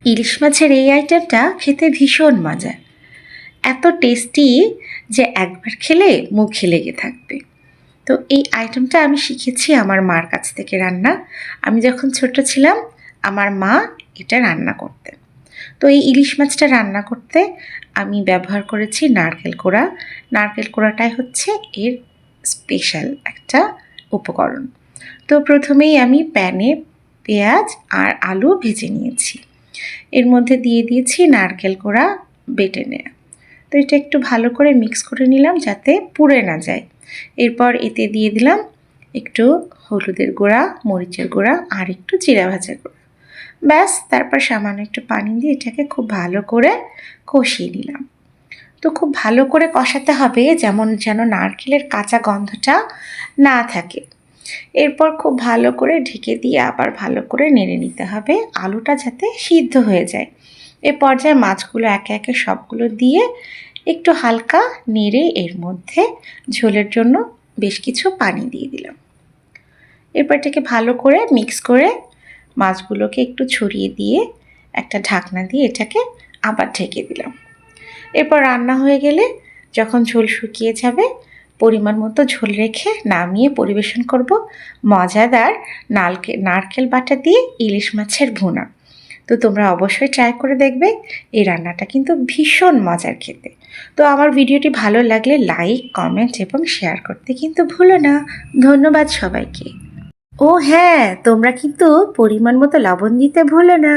ইলিশ মাছের এই আইটেমটা খেতে ভীষণ মজা, এত টেস্টি যে একবার খেলে মুখে লেগে থাকবে। তো এই আইটেমটা আমি শিখেছি আমার মার কাছ থেকে রান্না। আমি যখন ছোট ছিলাম আমার মা এটা রান্না করতেন। তো এই ইলিশ মাছটা রান্না করতে আমি ব্যবহার করেছি নারকেল কোড়া। নারকেল কোড়াটাই হচ্ছে এর স্পেশাল একটা উপকরণ। তো প্রথমেই আমি প্যানে পেঁয়াজ আর আলু ভেজে নিয়েছি, এর মধ্যে দিয়ে দিয়েছি নারকেল কোড়া বেটে নেওয়া। তো এটা একটু ভালো করে মিক্স করে নিলাম যাতে পুড়ে না যায়। এরপর এতে দিয়ে দিলাম একটু হলুদের গুঁড়া, মরিচের গুঁড়া আর একটু জিরা ভাজার গুঁড়া। ব্যাস, তারপর সামান্য একটু পানি দিয়ে এটাকে খুব ভালো করে কষিয়ে নিলাম। তো খুব ভালো করে কষাতে হবে যেন নারকেলের কাঁচা গন্ধটা না থাকে। এরপর খুব ভালো করে ঢেকে দিয়ে আবার ভালো করে নেড়ে নিতে হবে, আলুটা যাতে সিদ্ধ হয়ে যায়। এ পর্যায়ে মাছগুলো একে একে সবগুলো দিয়ে একটু হালকা নেড়ে এর মধ্যে ঝোলের জন্য বেশ কিছু পানি দিয়ে দিলাম। এরপর এটাকে ভালো করে মিক্স করে মাছগুলোকে একটু ছড়িয়ে দিয়ে একটা ঢাকনা দিয়ে এটাকে আবার ঢেকে দিলাম। এরপর রান্না হয়ে গেলে যখন ঝোল শুকিয়ে যাবে পরিমাণ মতো ঝোল রেখে নামিয়ে পরিবেশন করব মজাদার নারকেল বাটা দিয়ে ইলিশ মাছের ভুনা। তো তোমরা অবশ্যই ট্রাই করে দেখবে, এই রান্নাটা কিন্তু ভীষণ মজার খেতে। তো আমার ভিডিওটি ভালো লাগলে লাইক, কমেন্ট এবং শেয়ার করতে কিন্তু ভুলো না। ধন্যবাদ সবাইকে। ও হ্যাঁ, তোমরা কিন্তু পরিমাণ মতো লবণ দিতে ভুলো না।